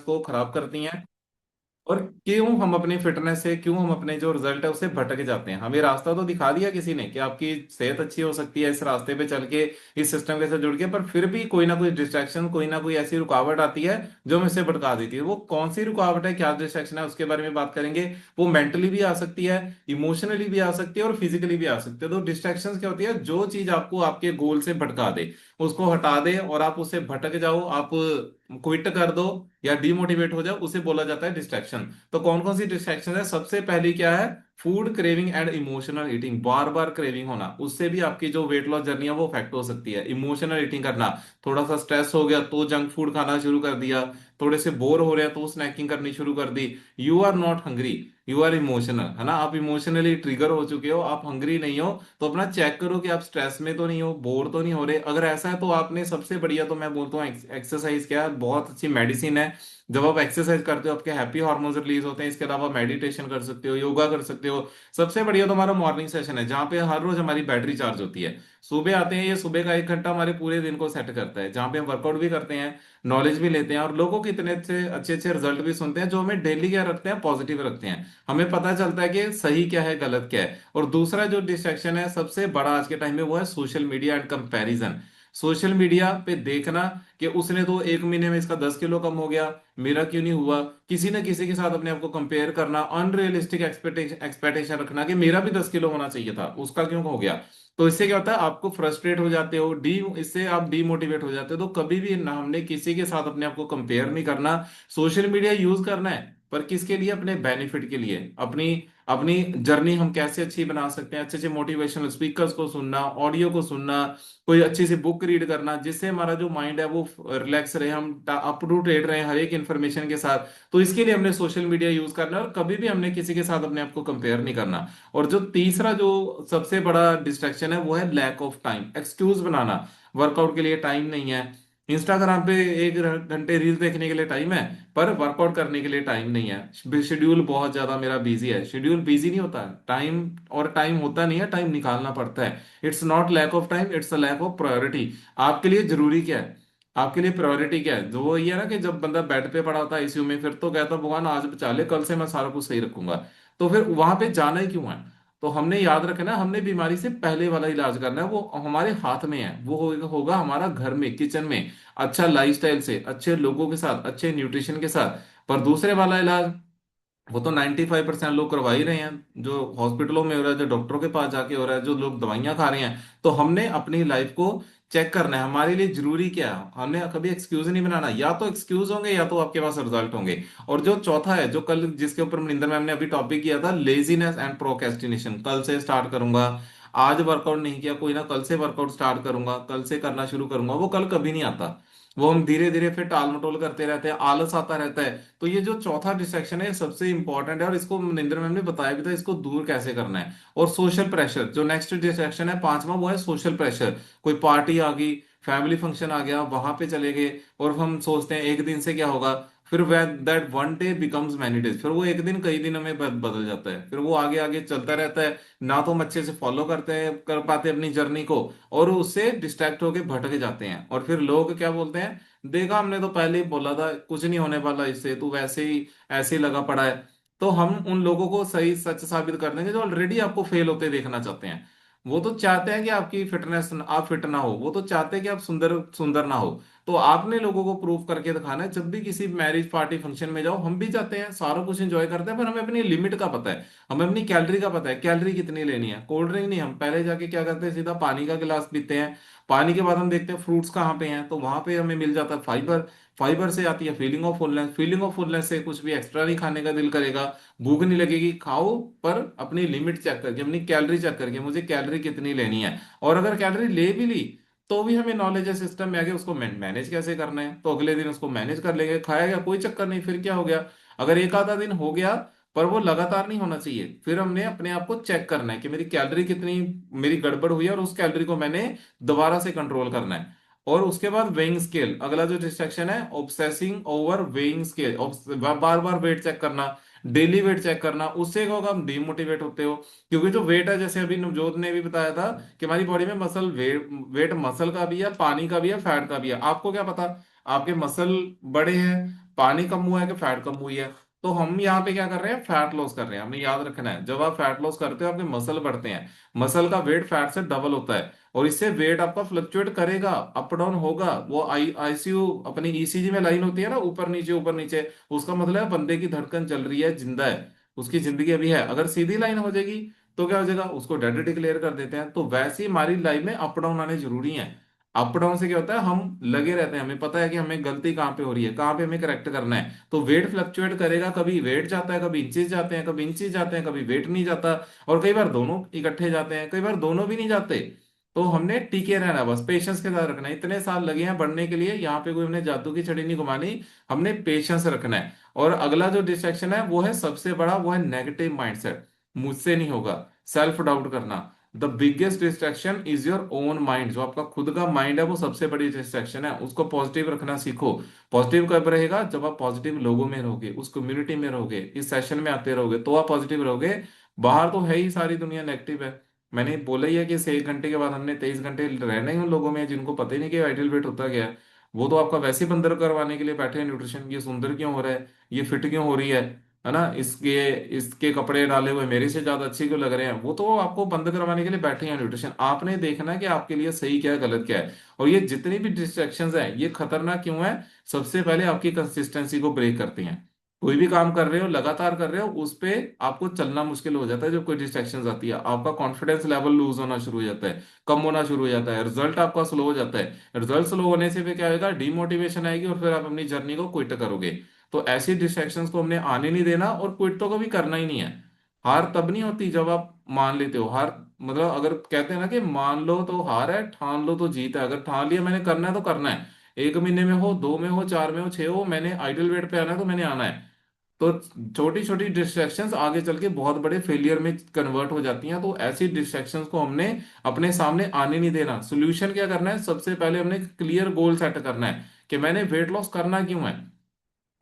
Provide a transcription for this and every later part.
को खराब करती हैं। और क्यों हम अपनी फिटनेस से, क्यों हम अपने जो रिजल्ट है उससे भटक जाते हैं। हमें रास्ता तो दिखा दिया किसी ने कि आपकी सेहत अच्छी हो सकती है इस रास्ते पे चल के, इस सिस्टम के साथ जुड़ के, पर फिर भी कोई ना कोई डिस्ट्रैक्शन, कोई ना कोई ऐसी रुकावट आती है जो हमें इससे भटका देती है। वो कौन सी रुकावट है, क्या डिस्ट्रैक्शन है, उसके बारे में बात करेंगे। वो मेंटली भी आ सकती है, इमोशनली भी आ सकती है और फिजिकली भी आ सकती है। तो डिस्ट्रैक्शन क्या होती है, जो चीज आपको आपके गोल से भटका दे, उसको हटा दे और आप उससे भटक जाओ, आप क्विट कर दो या डिमोटिवेट हो जाओ, उसे बोला जाता है डिस्ट्रैक्शन। तो कौन कौन सी डिस्ट्रैक्शन है, सबसे पहली क्या है, food craving and emotional eating. Bar bar craving होना, उससे भी आपकी जो वेट लॉस जर्नी है वो अफेक्ट हो सकती है। इमोशनल ईटिंग करना, थोड़ा सा स्ट्रेस हो गया तो जंक फूड खाना शुरू कर दिया, थोड़े से बोर हो रहे हैं तो स्नैकिंग करनी शुरू कर दी। You are not hungry, you are emotional, है ना, आप इमोशनली ट्रिगर हो चुके हो, आप हंग्री नहीं हो। तो अपना चेक करो कि आप स्ट्रेस में तो नहीं हो, बोर तो नहीं हो रहे। अगर ऐसा है तो आपने सबसे बढ़िया, तो मैं बोलता हूँ एक्सरसाइज, क्या है, बहुत अच्छी मेडिसिन है। जब आप एक्सरसाइज करते हो आपके हैप्पी हार्मोन्स रिलीज होते हैं। इसके अलावा मेडिटेशन कर सकते हो, योगा कर सकते हो। सबसे बढ़िया तो हमारा मॉर्निंग सेशन है, जहाँ पे हर रोज हमारी बैटरी चार्ज होती है। सुबह आते हैं, ये सुबह का 1 घंटा हमारे पूरे दिन को सेट करता है, जहाँ पे हम वर्कआउट भी करते हैं, नॉलेज भी लेते हैं और लोगों के इतने अच्छे अच्छे अच्छे रिजल्ट भी सुनते हैं, जो हमें डेली क्या रखते हैं, पॉजिटिव रखते हैं। हमें पता चलता है कि सही क्या है, गलत क्या है। और दूसरा जो डिस्ट्रैक्शन है सबसे बड़ा आज के टाइम में, वो है social media and comparison. Social media पे देखना कि उसने तो 1 महीने में इसका 10 किलो कम हो गया, मेरा क्यों नहीं हुआ। किसी ना किसी के साथ अपने आप को कंपेयर करना, अनरियलिस्टिक एक्सपेक्टेशन एक्सपेक्टेशन रखना कि मेरा भी 10 किलो होना चाहिए था, उसका क्यों हो गया। तो इससे क्या होता है, आपको फ्रस्ट्रेट हो जाते हो, डी इससे आप डीमोटिवेट हो जाते हो। तो कभी भी ना, हमने किसी के साथ अपने आप को कंपेयर नहीं करना। सोशल मीडिया यूज करना है, पर किसके लिए, अपने बेनिफिट के लिए। अपनी अपनी जर्नी हम कैसे अच्छी बना सकते हैं, अच्छे अच्छे मोटिवेशनल स्पीकर्स को सुनना, ऑडियो को सुनना, कोई अच्छी सी बुक रीड करना, जिससे हमारा जो माइंड है वो रिलैक्स रहे, हम अप टू डेट रहे हर एक इन्फॉर्मेशन के साथ। तो इसके लिए हमने सोशल मीडिया यूज करना है और कभी भी हमने किसी के साथ अपने आप को कंपेयर नहीं करना। और जो तीसरा जो सबसे बड़ा डिस्ट्रैक्शन है, वो है लैक ऑफ टाइम, एक्सक्यूज बनाना। वर्कआउट के लिए टाइम नहीं है, इंस्टाग्राम पे 1 घंटे रील देखने के लिए टाइम है, पर वर्कआउट करने के लिए टाइम नहीं है। शेड्यूल बहुत ज्यादा मेरा बिजी है, शेड्यूल बिजी नहीं होता, टाइम और टाइम होता नहीं है, टाइम निकालना पड़ता है। It's not lack of time, it's a lack of priority. आपके लिए जरूरी क्या है, आपके लिए प्रायोरिटी क्या है। जो वो ये है ना कि जब बंदा बेड पे पड़ा होता है आईसीयू में, फिर तो कहता है भगवान आज बचा ले, कल से मैं सारा कुछ सही रखूंगा। तो फिर वहां पे जाना ही क्यों है। तो हमने याद रखना, हमने बीमारी से पहले वाला इलाज करना है, वो हमारे हाथ में है। वो होगा हमारा घर में, किचन में, अच्छा लाइफस्टाइल से, अच्छे लोगों के साथ, अच्छे न्यूट्रिशन के साथ। पर दूसरे वाला इलाज, वो तो 95% लोग करवा ही रहे हैं, जो हॉस्पिटलों में हो रहा है, जो डॉक्टरों के पास जाके हो रहा है, जो लोग दवाइयां खा रहे हैं। तो हमने अपनी लाइफ को चेक करना है, हमारे लिए जरूरी क्या है। हमने कभी एक्सक्यूज नहीं बनाना, या तो एक्सक्यूज होंगे या तो आपके पास रिजल्ट होंगे। और जो चौथा है, जो कल जिसके ऊपर मनिंदर मैम ने अभी टॉपिक किया था, लेजीनेस एंड प्रोक्रेस्टिनेशन, कल से स्टार्ट करूंगा। आज वर्कआउट नहीं किया कोई ना, कल से वर्कआउट स्टार्ट करूंगा, कल से करना शुरू करूंगा, वो कल कभी नहीं आता। वो हम धीरे धीरे फिर टाल मटोल करते रहते हैं, आलस आता रहता है। तो ये जो चौथा डिस्ट्रैक्शन है, ये सबसे इंपॉर्टेंट है और इसको मनिंदर मैम ने बताया भी था, इसको दूर कैसे करना है। और सोशल प्रेशर, जो नेक्स्ट डिस्ट्रैक्शन है पांचवा, वो है सोशल प्रेशर। कोई पार्टी आ गई, फैमिली फंक्शन आ गया, वहां पे चले गए, और हम सोचते हैं एक दिन से क्या होगा। फिर वह that one day becomes many days, फिर वो एक दिन कई दिनों में बदल जाता है, फिर वो आगे आगे चलता रहता है। ना तो हम अच्छे से फॉलो करते हैं, कर पाते अपनी जर्नी को, और उससे डिस्ट्रैक्ट होके भटक जाते हैं। और फिर लोग क्या बोलते हैं, देखा हमने तो पहले ही बोला था कुछ नहीं होने वाला इससे, तू वैसे ही ऐसे ही लगा पड़ा है। तो हम उन लोगों को सही सच साबित कर देंगे जो ऑलरेडी आपको फेल होते देखना चाहते हैं। वो तो चाहते हैं कि आपकी फिटनेस, आप फिट ना हो, वो तो चाहते हैं कि आप सुंदर सुंदर ना हो। तो आपने लोगों को प्रूव करके दिखाना है। जब भी किसी मैरिज पार्टी फंक्शन में जाओ, हम भी जाते हैं, सारा कुछ एंजॉय करते हैं, पर हमें अपनी लिमिट का पता है, हमें अपनी कैलोरी का पता है, कैलोरी कितनी लेनी है। कोल्ड ड्रिंक नहीं, हम पहले जाके क्या करते हैं, सीधा पानी का गिलास पीते हैं। पानी के बाद हम देखते हैं फ्रूट्स कहाँ पे हैं, तो वहां पे हमें मिल जाता है फाइबर। फाइबर से आती है feeling of fullness, feeling of fullness से कुछ भी एक्स्ट्रा नहीं खाने का दिल करेगा, भूख नहीं लगेगी, खाओ, पर अपनी लिमिट चेक करके, अपनी कैलोरी चेक करके, मुझे कैलोरी कितनी लेनी है। और अगर कैलोरी ले भी ली, तो भी हमें नॉलेज है सिस्टम में आगे, उसको मैनेज कैसे करना है, तो अगले दिन उसको मैनेज कर लेंगे, खाया गया कोई चक्कर नहीं, फिर क्या हो गया। अगर एक आधा दिन हो गया, पर वो लगातार नहीं होना चाहिए। फिर हमने अपने आप को चेक करना है कि मेरी कैलोरी कितनी, मेरी गड़बड़ हुई है, और उस कैलोरी को मैंने दोबारा से कंट्रोल करना है। और उसके बाद वेइंग स्केल, अगला जो डिस्ट्रैक्शन है, ऑब्सेसिंग ओवर वेइंग स्केल, बार बार वेट चेक करना, डेली वेट चेक करना। उससे क्या होगा, हम डिमोटिवेट होते हो। क्योंकि जो वेट है, जैसे अभी नवजोत ने भी बताया था कि हमारी बॉडी में मसल वेट, वेट मसल का भी है, पानी का भी है, फैट का भी है। आपको क्या पता, आपके मसल बड़े हैं, पानी कम हुआ है कि फैट कम हुई है। तो हम यहाँ पे क्या कर रहे हैं, फैट लॉस कर रहे हैं। हमें याद रखना है, जब आप फैट लॉस करते हो आपके मसल बढ़ते हैं। मसल का वेट फैट से डबल होता है, और इससे वेट आपका फ्लक्चुएट करेगा, अप डाउन होगा। वो आईसीयू अपनी ईसीजी में लाइन होती है ना, ऊपर नीचे, उसका मतलब है बंदे की धड़कन चल रही है, जिंदा है, उसकी जिंदगी अभी है। अगर सीधी लाइन हो जाएगी तो क्या हो जाएगा, उसको डेड डिक्लेयर कर देते हैं। तो वैसे ही हमारी लाइफ में अप डाउन आने जरूरी है। अप डाउन से क्या होता है, हम लगे रहते हैं, हमें पता है कि हमें गलती कहाँ पे हो रही है, कहाँ पे हमें करेक्ट करना है। तो वेट फ्लक्चुएट करेगा, कभी वेट जाता है, कभी इंचेस जाते हैं, कभी इंचेस जाते हैं, कभी वेट नहीं जाता। और कई बार दोनों इकट्ठे जाते हैं, कई बार दोनों भी नहीं जाते। तो हमने टिके रहना है, बस पेशेंस के साथ रखना है। इतने साल लगे हैं बढ़ने के लिए, यहाँ पे कोई हमने जादू की छड़ी नहीं घुमानी। हमने पेशेंस रखना है। और अगला जो डिस्ट्रैक्शन है वो है सबसे बड़ा, वो है नेगेटिव माइंडसेट। मुझसे नहीं होगा, सेल्फ डाउट करना। The biggest distraction is your own mind. जो आपका खुद का माइंड है वो सबसे बड़ी डिस्ट्रैक्शन है, उसको पॉजिटिव रखना सीखो। पॉजिटिव कब रहेगा, जब आप पॉजिटिव लोगों में रहोगे, उस कम्युनिटी में रहोगे, इस सेशन में आते रहोगे, तो आप पॉजिटिव रहोगे। बाहर तो है ही सारी दुनिया नेगेटिव है। मैंने बोला ही है कि इस 1 घंटे के बाद हमने 23 घंटे रहना ही उन लोगों में जिनको पता ही नहीं कि आइडियल वेट होता क्या है। वो तो आपका वैसे ही बंदर करवाने के लिए बैठे हैं न्यूट्रिशन, ये सुंदर क्यों हो रहा है, ये फिट क्यों हो रही है ना, इसके इसके कपड़े डाले हुए मेरे से ज्यादा अच्छे क्यों लग रहे हैं। वो तो आपको बंद करवाने के लिए बैठे हैं न्यूट्रिशन। आपने देखना है कि आपके लिए सही क्या है, गलत क्या है। और ये जितनी भी डिस्ट्रैक्शंस हैं ये खतरनाक क्यों है, सबसे पहले आपकी कंसिस्टेंसी को ब्रेक करती हैं। कोई भी काम कर रहे हो, लगातार कर रहे हो, उस पे आपको चलना मुश्किल हो जाता है। जब कोई डिस्ट्रैक्शन आती है, आपका कॉन्फिडेंस लेवल लूज होना शुरू हो जाता है, कम होना शुरू हो जाता है, रिजल्ट आपका स्लो हो जाता है। रिजल्ट स्लो होने से फिर क्या होगा, डिमोटिवेशन आएगी, और फिर आप अपनी जर्नी को क्विट करोगे। तो ऐसी डिस्ट्रैक्शंस को हमने आने नहीं देना, और क्विट तो कभी करना ही नहीं है। हार तब नहीं होती जब आप मान लेते हो हार। मतलब अगर कहते हैं ना कि मान लो तो हार है, ठान लो तो जीत है। अगर ठान लिया मैंने करना है तो करना है, 1 महीने में हो, 2 में हो, 4 में हो, 6 हो, मैंने आइडल वेट पे आना है तो मैंने आना है। तो छोटी छोटी डिस्ट्रैक्शंस आगे चल के बहुत बड़े फेलियर में कन्वर्ट हो जाती हैं। तो ऐसी डिस्ट्रैक्शंस को हमने अपने सामने आने नहीं देना। सोल्यूशन क्या करना है, सबसे पहले हमने क्लियर गोल सेट करना है कि मैंने वेट लॉस करना क्यों है।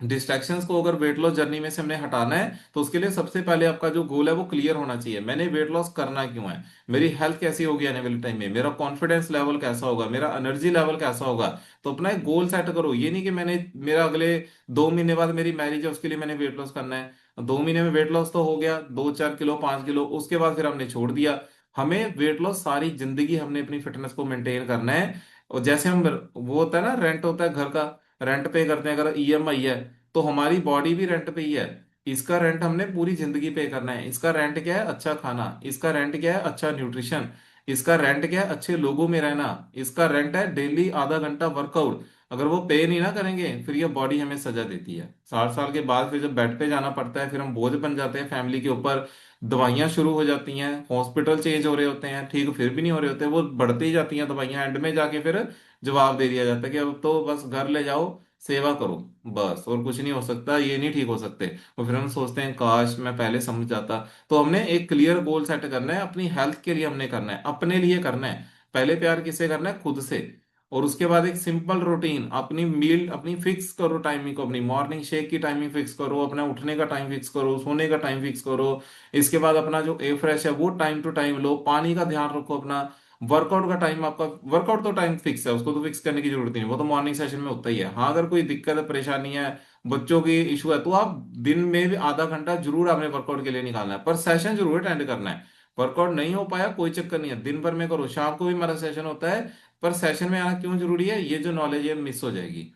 डिस्ट्रैक्शंस को अगर वेट लॉस जर्नी में से हमने हटाना है, तो उसके लिए सबसे पहले आपका जो गोल है वो क्लियर होना चाहिए। मैंने वेट लॉस करना क्यों है, मेरी हेल्थ कैसी होगी आने वाले टाइम में, मेरा कॉन्फिडेंस लेवल कैसा होगा, मेरा एनर्जी लेवल कैसा होगा। तो अपना एक गोल सेट करो। ये नहीं कि मैंने मेरा अगले 2 महीने बाद मेरी मैरिज है उसके लिए मैंने वेट लॉस करना है। 2 महीने में वेट लॉस तो हो गया, 2-4 किलो, 5 किलो, उसके बाद फिर हमने छोड़ दिया। हमें वेट लॉस सारी जिंदगी हमने अपनी फिटनेस को मेंटेन करना है। और जैसे हम, वो होता है ना, रेंट होता है घर का, रेंट पे करते हैं, अगर ईएमआई है, तो हमारी बॉडी भी रेंट पे ही है। इसका रेंट हमने पूरी जिंदगी पे करना है। इसका रेंट क्या है, अच्छा खाना। इसका रेंट क्या है, अच्छा न्यूट्रिशन। इसका रेंट क्या है, अच्छे लोगों में रहना। इसका रेंट है डेली आधा घंटा वर्कआउट। अगर वो पे नहीं ना करेंगे, फिर ये बॉडी हमें सजा देती है। 60 साल के बाद फिर जब बेड पे जाना पड़ता है, फिर हम बोझ बन जाते हैं फैमिली के ऊपर। दवाइयां शुरू हो जाती हैं, हॉस्पिटल चेंज हो रहे होते हैं, ठीक फिर भी नहीं हो रहे होते, वो बढ़ती ही जाती हैं दवाइयां। एंड में जाके फिर जवाब दे दिया जाता है कि अब तो बस घर ले जाओ, सेवा करो, बस और कुछ नहीं हो सकता, ये नहीं ठीक हो सकते। और फिर हम सोचते हैं काश मैं पहले समझ जाता। तो हमने एक क्लियर गोल सेट करना है, अपनी हेल्थ के लिए हमने करना है, अपने लिए करना है। पहले प्यार किससे करना है, खुद से। और उसके बाद एक सिंपल रूटीन, अपनी मील अपनी फिक्स करो, टाइमिंग को, अपनी मॉर्निंग शेक की टाइमिंग फिक्स करो, अपना उठने का टाइम फिक्स करो, सोने का टाइम फिक्स करो। इसके बाद अपना जो ए फ्रेश है वो टाइम टू टाइम लो, पानी का ध्यान रखो अपना। वर्कआउट का टाइम आपका, वर्कआउट तो टाइम फिक्स है, उसको तो फिक्स करने की जरूरत नहीं, वो तो मॉर्निंग सेशन में होता ही है। हाँ, अगर कोई दिक्कत है, परेशानी है, बच्चों की इशू है, तो आप दिन में भी आधा घंटा जरूर आपने वर्कआउट के लिए निकालना है, पर सेशन जरूर अटेंड करना है। वर्कआउट नहीं हो पाया कोई चक्कर नहीं है, दिन भर में करो, शाम को भी हमारा सेशन होता है। पर सेशन में आना क्यों जरूरी है, ये जो नॉलेज है मिस हो जाएगी,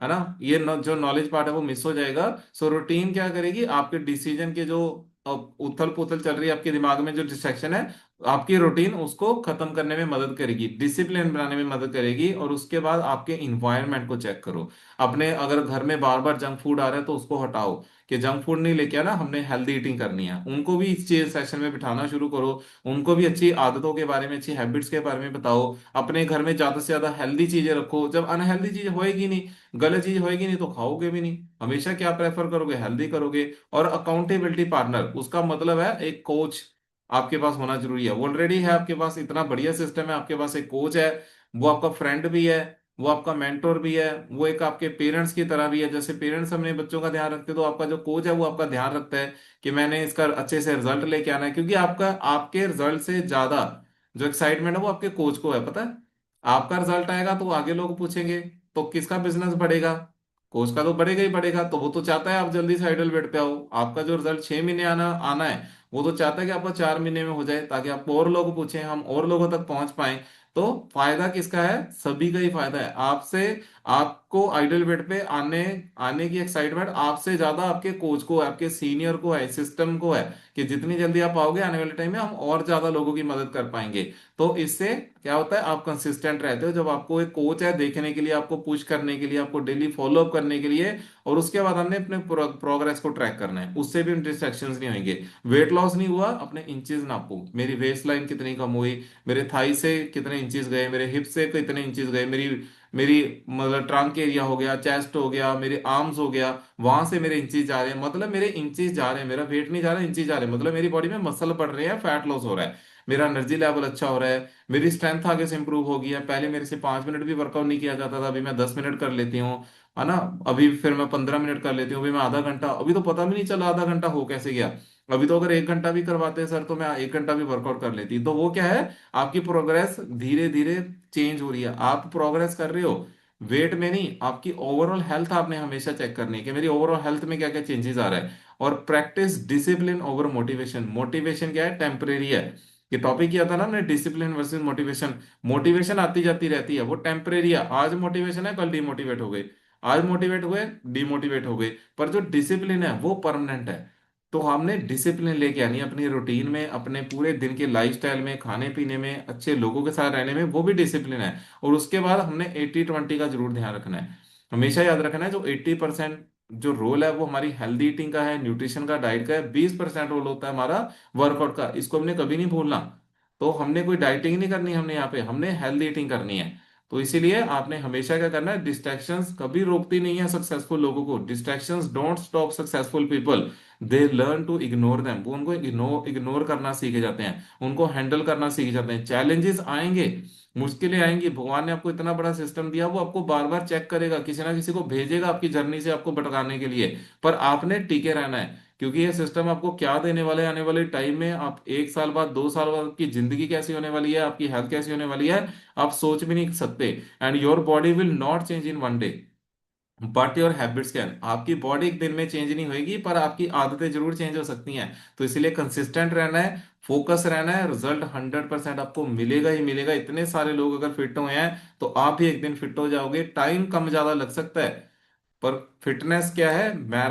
है ना। ये जो नॉलेज पार्ट है वो मिस हो जाएगा। सो रूटीन क्या करेगी, आपके डिसीजन के जो उथल पुथल चल रही है आपके दिमाग में, जो डिस्ट्रैक्शन है, आपकी रूटीन उसको खत्म करने में मदद करेगी, डिसिप्लिन बनाने में मदद करेगी। और उसके बाद आपके इन्वायरमेंट को चेक करो। अपने अगर घर में बार बार जंक फूड आ रहा है तो उसको हटाओ, कि जंक फूड नहीं लेके आना, हमने हेल्दी ईटिंग करनी है। उनको भी इस चीज सेशन में बिठाना शुरू करो। उनको भी अच्छी आदतों के बारे में, अच्छी हैबिट्स के बारे में बताओ। अपने घर में ज्यादा से ज्यादा हेल्दी चीजें रखो। जब अनहेल्दी चीज होएगी नहीं, गलत चीज होएगी नहीं, तो खाओगे भी नहीं। हमेशा क्या प्रेफर करोगे, हेल्दी करोगे। और अकाउंटेबिलिटी पार्टनर, उसका मतलब है एक कोच आपके पास होना जरूरी है। ऑलरेडी है आपके पास, इतना बढ़िया सिस्टम है, आपके पास एक कोच है। वो आपका फ्रेंड भी है, वो आपका मेंटोर भी है, वो एक आपके पेरेंट्स की तरह भी है। जैसे पेरेंट्स अपने बच्चों का ध्यान रखते हैं, तो आपका जो कोच है वो आपका ध्यान रखता है कि मैंने इसका अच्छे से रिजल्ट लेके आना है। क्योंकि आपका, आपके रिजल्ट से ज्यादा जो एक्साइटमेंट है वो आपके कोच को है, पता है। आपका रिजल्ट आएगा तो आगे लोग पूछेंगे, तो किसका बिजनेस बढ़ेगा, कोच का तो बढ़ेगा ही बढ़ेगा, तो वो तो चाहता है आप जल्दी से आइडल बेड पे आओ। आपका जो रिजल्ट 6 महीने आना आना है, वो तो चाहता है कि आपका 4 महीने में हो जाए, ताकि आप और लोग पूछें, हम और लोगों तक पहुंच पाए। तो फायदा किसका है? सभी का ही फायदा है। आपसे, आपको आइडल बेड पे आने आने की एक्साइटमेंट आपसे ज्यादा आपके कोच को, आपके सीनियर को है, सिस्टम को है, कि जितनी जल्दी आप आओगे आने वाले टाइम में हम और ज्यादा लोगों की मदद कर पाएंगे। तो इससे क्या होता है, आप कंसिस्टेंट रहते हो, जब आपको एक कोच है देखने के लिए, आपको पुश करने के लिए, आपको डेली फॉलो अप करने के लिए। और उसके बाद हमने अपने प्रोग्रेस को ट्रैक करना है, उससे भी डिस्ट्रैक्शंस नहीं होंगे। वेट लॉस नहीं हुआ, अपने इंचेस नापो, मेरी वेस्ट लाइन कितनी कम हुई, मेरे थाई से कितने इंचेस गए, मेरे हिप से कितने इंचेस गए, मेरी मेरी मतलब ट्रंक एरिया हो गया, चेस्ट हो गया, मेरे आर्म्स हो गया, वहां से मेरे इंचेस जा रहे हैं, मतलब मेरे इंचेस जा रहे हैं, मेरा वेट नहीं जा रहा, इंचेस जा रहे हैं, मतलब मेरी बॉडी में मसल बढ़ रहे हैं, फैट लॉस हो रहा है, मेरा एनर्जी लेवल अच्छा हो रहा है, मेरी स्ट्रेंथ आगे से इंप्रूव हो गई है। पहले मेरे से 5 मिनट भी वर्कआउट नहीं किया जाता था, अभी मैं 10 मिनट कर लेती हूँ, है ना। अभी फिर मैं 15 मिनट कर लेती हूँ, अभी मैं आधा घंटा, अभी तो पता भी नहीं चला आधा घंटा हो कैसे गया। अभी तो अगर 1 घंटा भी करवाते हैं सर, तो मैं 1 घंटा भी वर्कआउट कर लेती। तो वो क्या है, आपकी प्रोग्रेस धीरे धीरे चेंज हो रही है, आप प्रोग्रेस कर रहे हो। वेट में नहीं, आपकी ओवरऑल हेल्थ आपने हमेशा चेक करनी है कि मेरी ओवरऑल हेल्थ में क्या क्या चेंजेस आ रहा है। और practice discipline over motivation. Motivation क्या है, टेम्परेरी है। ये टॉपिक किया था ना हमने, डिसिप्लिन वर्सेस मोटिवेशन। मोटिवेशन आती जाती रहती है, वो टेम्परेरी है। आज मोटिवेशन है, कल डिमोटिवेट हो गए, आज मोटिवेट हुए, डिमोटिवेट हो गए। पर जो डिसिप्लिन है वो परमानेंट है। तो हमने डिसिप्लिन लेके आनी है अपनी रूटीन में, अपने पूरे दिन के लाइफस्टाइल में, खाने पीने में, अच्छे लोगों के साथ रहने में, वो भी डिसिप्लिन है। और उसके बाद हमने 80-20 का जरूर ध्यान रखना है। हमेशा याद रखना है, जो 80% जो रोल है वो हमारी हेल्दी ईटिंग का है, न्यूट्रिशन का, डाइट का है। 20% रोल होता है हमारा वर्कआउट का, इसको हमने कभी नहीं भूलना। तो हमने कोई डाइटिंग नहीं करनी, हमने यहाँ पे हमने हेल्दी ईटिंग करनी है। तो इसीलिए आपने हमेशा क्या करना है, डिस्ट्रैक्शंस कभी रोकती नहीं है सक्सेसफुल लोगों को। Distractions don't stop successful people, they learn to ignore them. वो उनको इग्नोर इग्नोर करना सीखे जाते हैं, उनको हैंडल करना सीख जाते हैं। चैलेंजेस आएंगे, मुश्किलें आएंगी, भगवान ने आपको इतना बड़ा सिस्टम दिया, वो आपको बार बार चेक करेगा, किसी ना किसी को भेजेगा आपकी जर्नी से आपको भटकाने के लिए। पर आपने टिके रहना है, क्योंकि ये सिस्टम आपको क्या देने वाले आने वाले टाइम में, आप 1 साल बाद, 2 साल बाद आपकी जिंदगी कैसी होने वाली है, आपकी हेल्थ कैसी होने वाली है, आप सोच भी नहीं सकते। And your body will not change in one day, but your habits can. आपकी बॉडी एक दिन में चेंज नहीं होगी, पर आपकी आदतें जरूर चेंज हो सकती हैं। तो इसलिए कंसिस्टेंट रहना है, फोकस रहना है, रिजल्ट 100% आपको मिलेगा ही मिलेगा। इतने सारे लोग अगर फिट हुए हैं, तो आप भी एक दिन फिट हो जाओगे। टाइम कम ज्यादा लग सकता है, पर फिटनेस क्या है, मैराथन